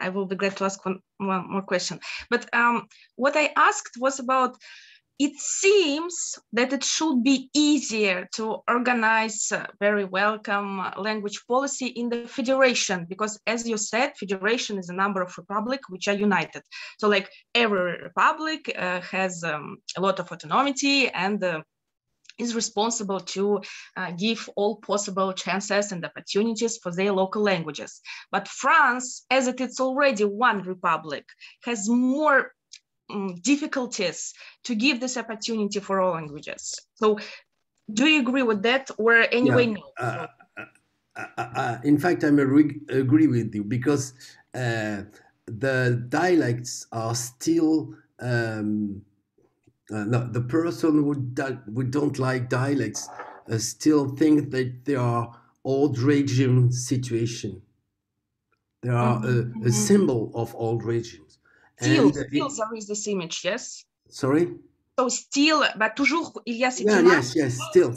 I will be glad to ask one more question. But what I asked was about, it seems that it should be easier to organize very welcome language policy in the federation, because as you said, federation is a number of republics which are united. So like every republic has a lot of autonomy and is responsible to give all possible chances and opportunities for their local languages. But France, as it is already one republic, has more difficulties to give this opportunity for all languages. So do you agree with that, or anyway? Yeah. No? In fact, I agree with you, because the dialects are still no, the person who don't like dialects still think that they are old regime situation. They are a symbol of old regimes. Still there is this image, yes? Sorry? So still, but toujours il y a cette image. Yes, still.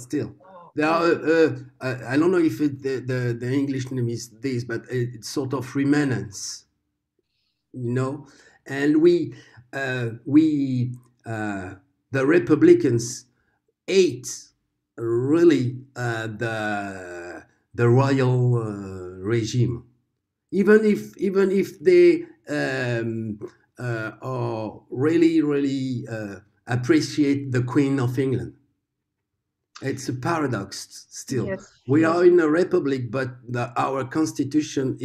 There are, I don't know if the English name is this, but it's sort of remanence, you know? And the Republicans hate really the royal regime, even if they are really appreciate the Queen of England. It's a paradox still. Yes. We are in a republic, but our constitution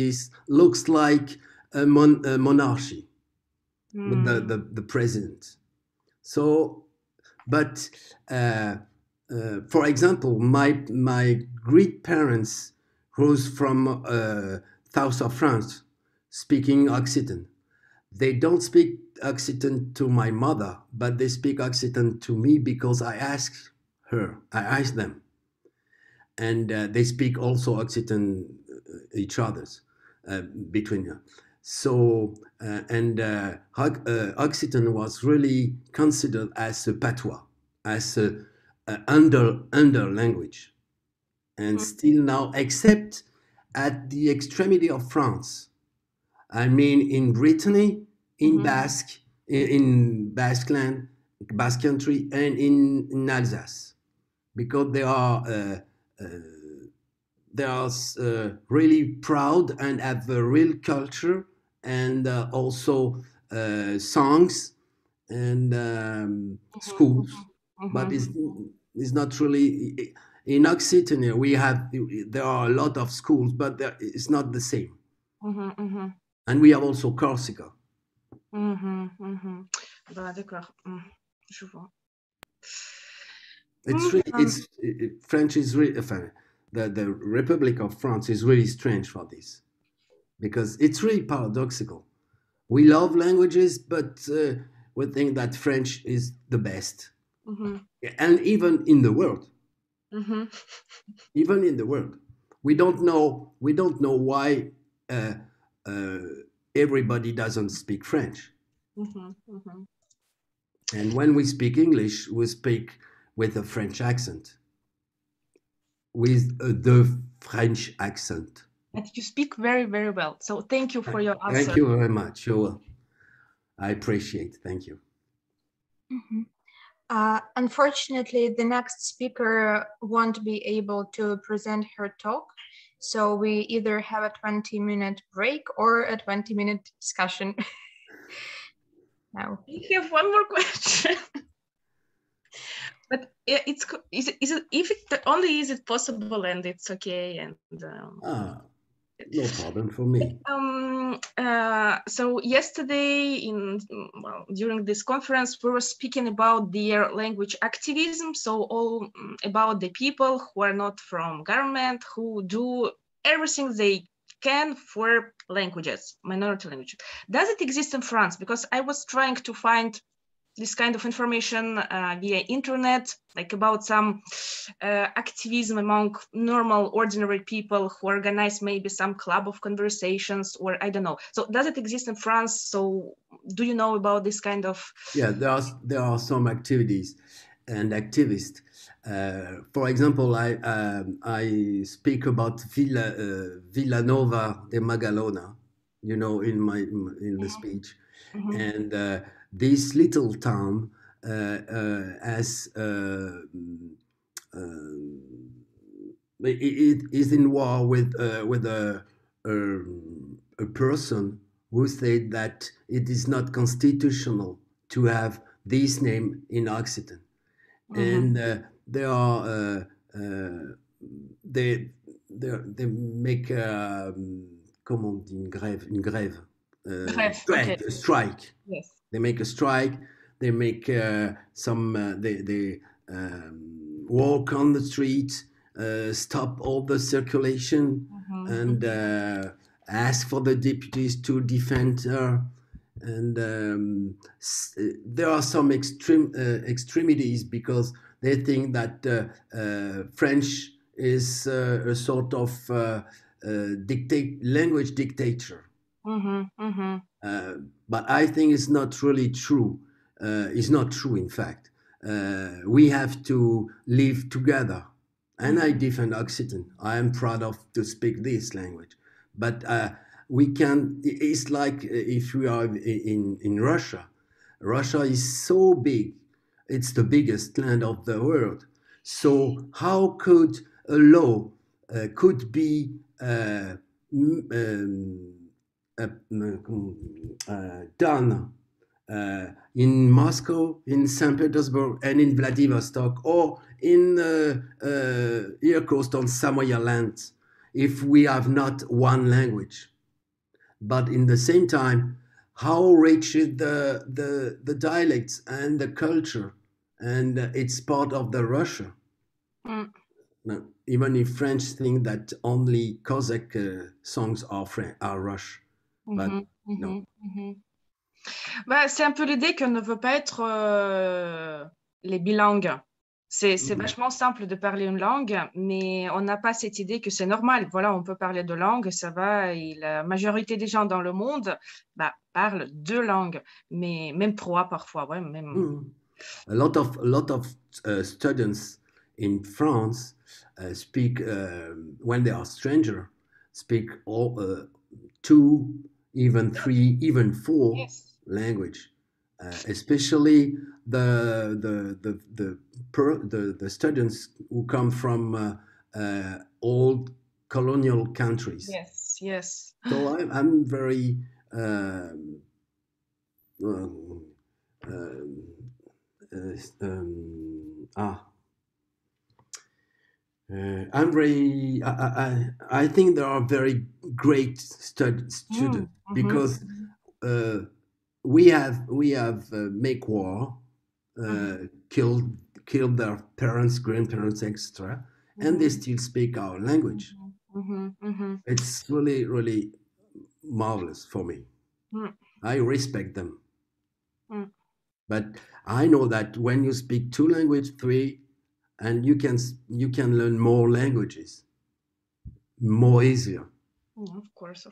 looks like a monarchy with the president. So, but for example, my great parents rose from south of France, speaking Occitan. They don't speak Occitan to my mother, but they speak Occitan to me because I asked them, and they speak also Occitan each other's between them. So Occitan was really considered as a patois, as a under language, and still now, except at the extremity of France. I mean, in Brittany, in Basque, in Basque land, Basque country, and in Alsace, because they are really proud and have a real culture, and also songs and schools. But it's not really in Occitania. There are a lot of schools, but it's not the same. And we have also Corsica. French is really, the Republic of France is really strange for this, because it's really paradoxical. We love languages, but we think that French is the best, and even in the world. Even in the world, we don't know why everybody doesn't speak French. And when we speak English, we speak with a French accent, with the French accent. But you speak very, very well. So thank you for your answer. Thank you very much. I appreciate. Thank you. Unfortunately, the next speaker won't be able to present her talk. So we either have a 20-minute break or a 20-minute discussion. Now. I have one more question. But is it possible, and it's okay, and no problem for me. So yesterday, during this conference, we were speaking about their language activism. So all about the people who are not from government, who do everything they can for languages, minority languages. Does it exist in France? Because I was trying to find this kind of information via internet, like about some activism among normal, ordinary people who organize maybe some club of conversations, or I don't know. So does it exist in France? So do you know about this kind of? Yeah, there are some activities and activists. For example, I speak about Villanova de Magalona. you know, in the speech. And this little town has it is in war with a person who said that it is not constitutional to have this name in Occitan, and they are they make comment on dit une grève strike, okay. a strike. Yes. They make a strike. They make some. They walk on the street, stop all the circulation, and ask for the deputies to defend her. And there are some extremities because they think that French is a sort of language dictator. But I think it's not really true. It's not true, in fact. We have to live together. And I defend Occitan. I am proud of to speak this language. But we can, it's like if we are in Russia. Russia is so big. It's the biggest land of the world. So how could a law could be done in Moscow, in St. Petersburg, and in Vladivostok, or in here coast on Samoya lands, if we have not one language? But in the same time, how rich is the dialects and the culture, and it's part of the Russia. Now, even if French think that only Cossack songs are Rush, but no. Bah, c'est un peu l'idée qu'on ne veut pas être les bilingues. C'est vachement simple de parler une langue, mais on n'a pas cette idée que c'est normal. Voilà, on peut parler de langues, ça va. Et la majorité des gens dans le monde parlent deux langues, mais même trois parfois. Ouais, même... A lot of students in France speak when they are stranger, speak all two, even three, even four language, especially the students who come from old colonial countries. Yes, yes. So I'm very I'm very. I think there are very great students because we have make war, killed their parents, grandparents, etc., and they still speak our language. It's really marvelous for me. I respect them. But I know that when you speak two languages, three, and you can learn more languages more easier. Of course.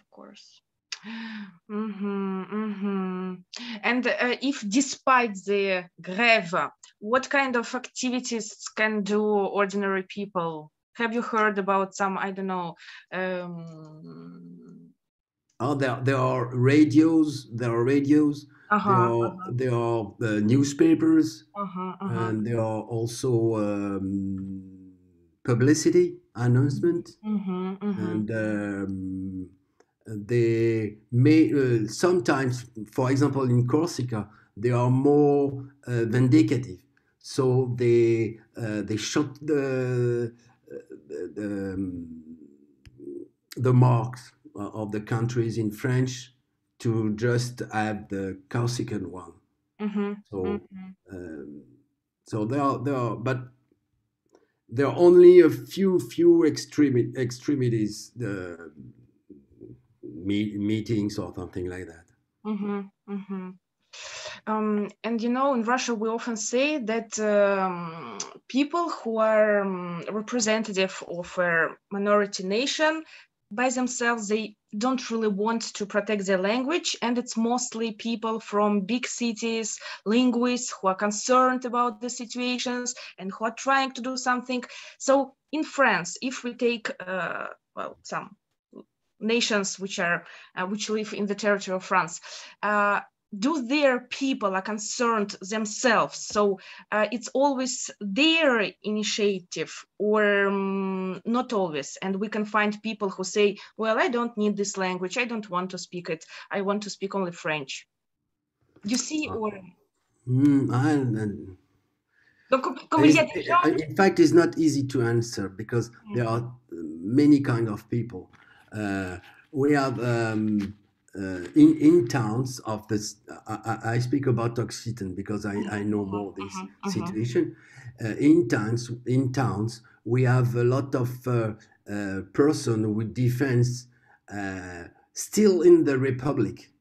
And if despite the grève, what kind of activities can do ordinary people? Have you heard about some, I don't know, there are radios. There are newspapers, and there are also publicity announcement, and they may sometimes, for example, in Corsica, they are more vindicative. So they shot the marks of the countries in French to just have the Corsican one. So there are, but there are only a few extremities, meetings or something like that. And you know, in Russia, we often say that people who are representative of a minority nation by themselves, they don't really want to protect their language, and it's mostly people from big cities, linguists who are concerned about the situations and who are trying to do something. So in France, if we take some nations which live in the territory of France, do their people are concerned themselves? So it's always their initiative, or not always? And we can find people who say, well, I don't need this language, I don't want to speak it, I want to speak only French. You see, or in fact, it's not easy to answer because there are many kind of people. We have in towns of this. I speak about Occitan because I know more this situation. In towns, we have a lot of person who defends still in the republic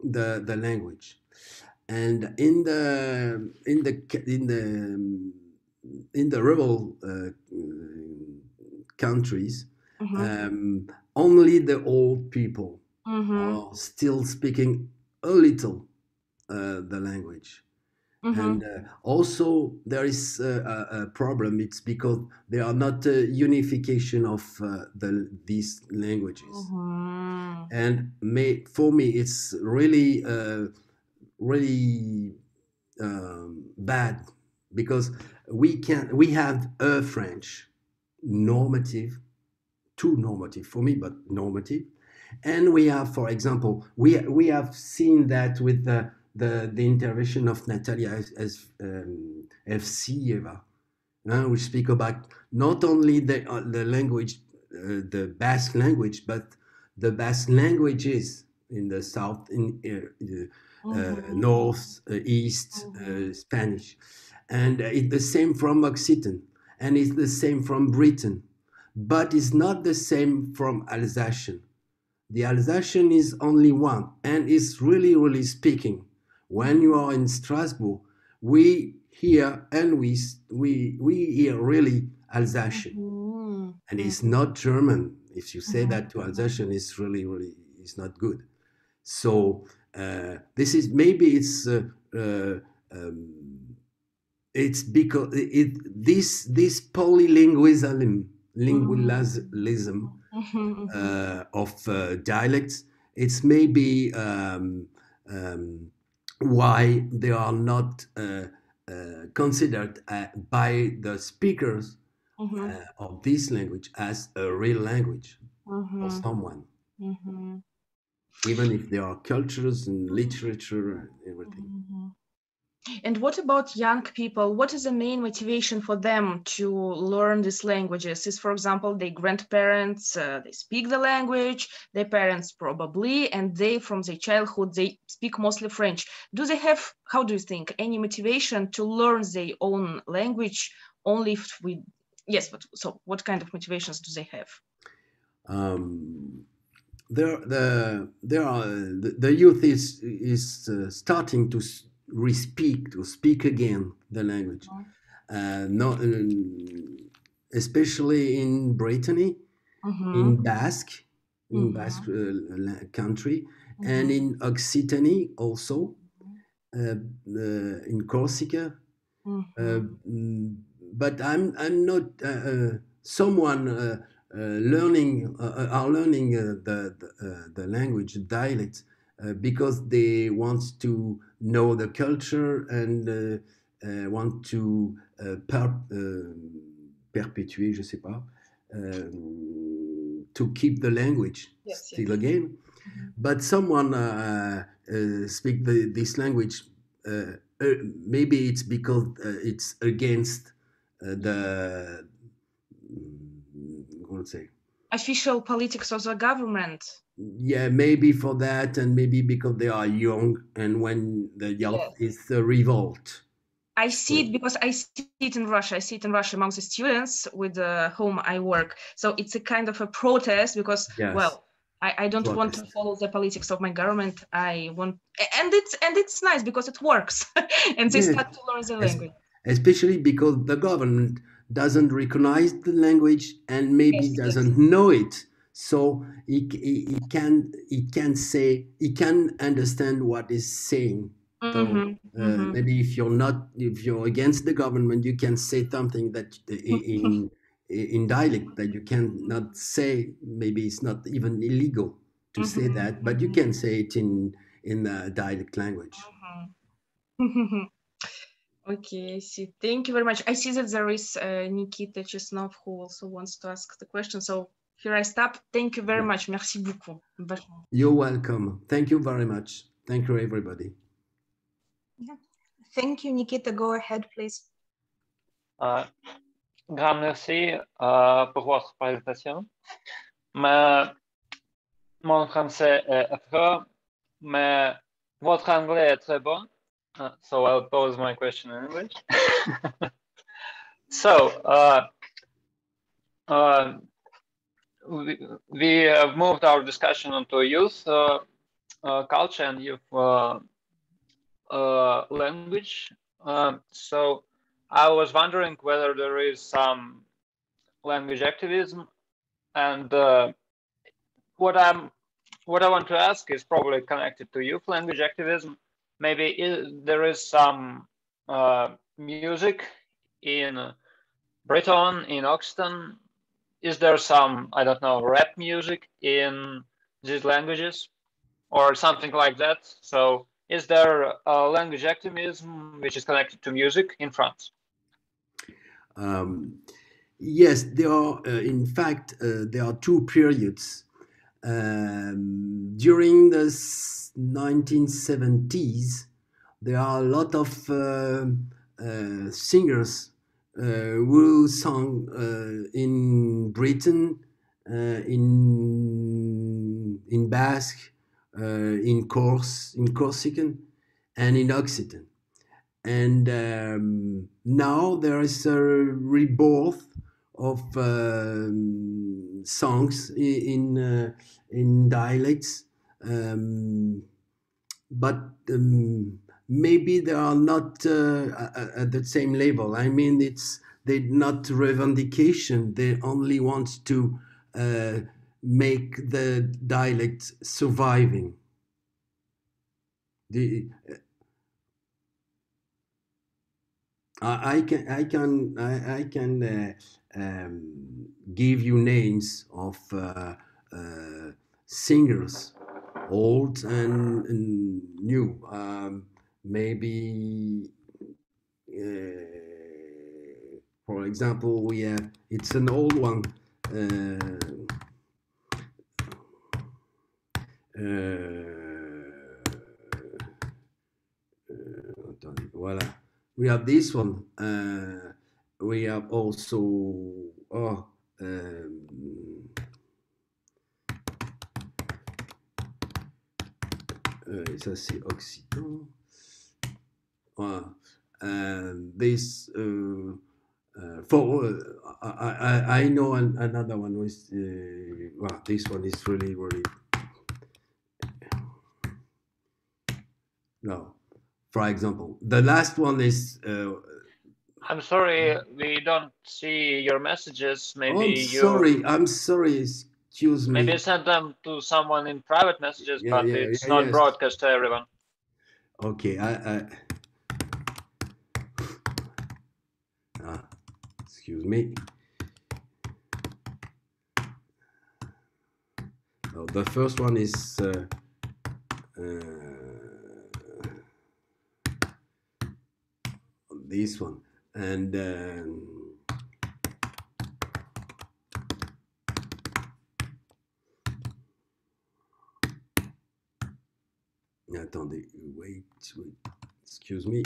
the language. And in the rural countries, only the old people are still speaking a little the language. And also there is a problem. It's because there are not a unification of these languages. And for me, it's really bad, because we have a French normative, too normative for me, but normative, and we have, for example, we have seen that with the intervention of Natalia Evsieva, which speak about not only the language, the Basque language, but the Basque languages in the south, in north, east, Spanish. And it's the same from Occitan, and it's the same from Britain, but it's not the same from Alsatian. The Alsatian is only one, and it's really, really speaking. When you are in Strasbourg, we hear, and we hear really Alsatian, and it's not German. If you say that to Alsatian, it's really, really, it's not good. So this is, maybe it's because this polylingualism of dialects, it's maybe why they are not considered by the speakers of this language as a real language for someone, even if there are cultures and literature and everything. And what about young people? What is the main motivation for them to learn these languages? Is, for example, their grandparents, they speak the language, their parents probably, and they, from their childhood, they speak mostly French. Do they have, how do you think, any motivation to learn their own language only if we, yes, but so what kind of motivations do they have? The youth is starting to speak again the language, especially in Brittany, in Basque country, and in Occitanie also, in Corsica. But I'm not someone learning the language, the dialect, because they want to know the culture and want to perpétuer, je sais pas, to keep the language still again. But someone speak this language, maybe it's because it's against the, let's say, official politics of the government. Yeah, maybe for that, and maybe because they are young, and when the youth is a revolt. I see it because I see it in Russia. I see it in Russia among the students with whom I work. So it's a kind of a protest because, well, I don't want to follow the politics of my government. I want, and it's nice because it works, and they start to learn the language. Especially because the government doesn't recognize the language and maybe doesn't know it. So he can understand what is saying. So maybe if you're against the government, you can say something that in dialect that you cannot say. Maybe it's not even illegal to say that, but you can say it in dialect language. Okay, I see. Thank you very much. I see that there is Nikita Chesnov who also wants to ask the question. So here I stop. Thank you very much. Merci beaucoup. You're welcome. Thank you very much. Thank you, everybody. Yeah. Thank you, Nikita. Go ahead, please. Grand merci pour votre présentation. Mais mon français est affreux, mais votre anglais est très bon. So I'll pose my question in English. So we have moved our discussion onto youth culture and youth language. So I was wondering whether there is some language activism, and what I want to ask is probably connected to youth language activism. Maybe there is some music in Breton, in Occitan. Is there some, I don't know, rap music in these languages or something like that? So is there a language activism which is connected to music in France? Yes, there are. In fact, there are two periods. During the 1970s, there are a lot of singers who sang in Britain, in Basque, in Corsican, and in Occitan. And now there is a rebirth of songs in dialects, but maybe they are not at the same level. I mean, they're not revendication. They only want to make the dialect surviving. I can give you names of singers, old and new. Maybe, for example, we have. It's an old one. Voilà. We have this one. We have also ça c'est Occitan. Voilà. This for I know another one with well, this one is really no. For example, the last one is. I'm sorry, we don't see your messages. Maybe I'm sorry. Excuse me. Maybe send them to someone in private messages, but it's not broadcast to everyone. Okay, excuse me. No, the first one is. This one, and attendez, wait, excuse me.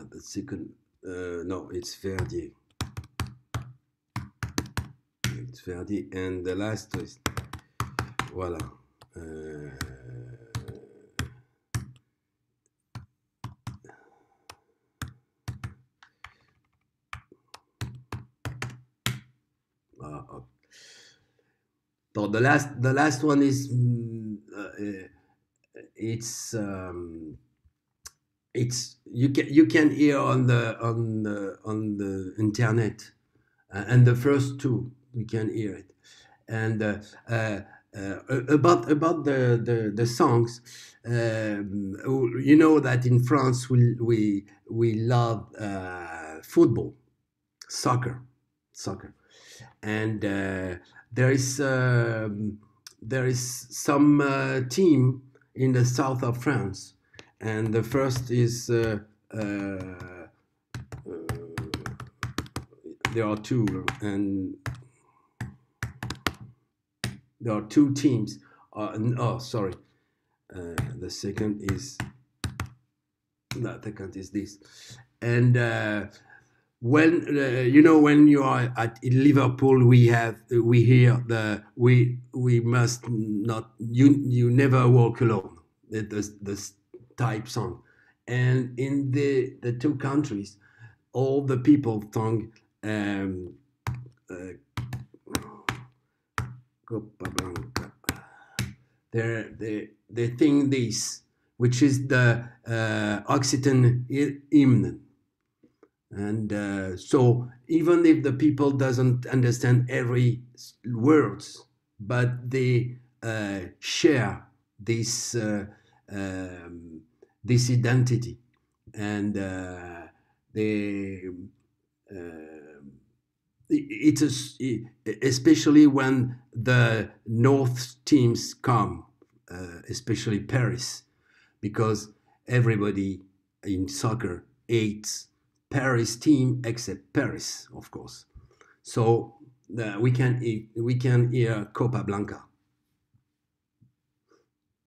The second, no, it's Verdier. It's Verdier, and the last is, voilà. So the last one is it's you can hear on the internet, and the first two you can hear it, and About the songs, you know that in France we love football, soccer, and there is some team in the south of France, and the first is there are two, and there are two teams. Oh, sorry. The second is this, and when you know, when you are at Liverpool, we hear we must not, you never walk alone. This type song, and in the two countries, all the people sung Copa Blanca. They think this, which is the Occitan hymn. And so even if the people doesn't understand every words, but they share this this identity, and it's especially when the North teams come, especially Paris, because everybody in soccer hates Paris team except Paris, of course. So we can hear Copa Blanca.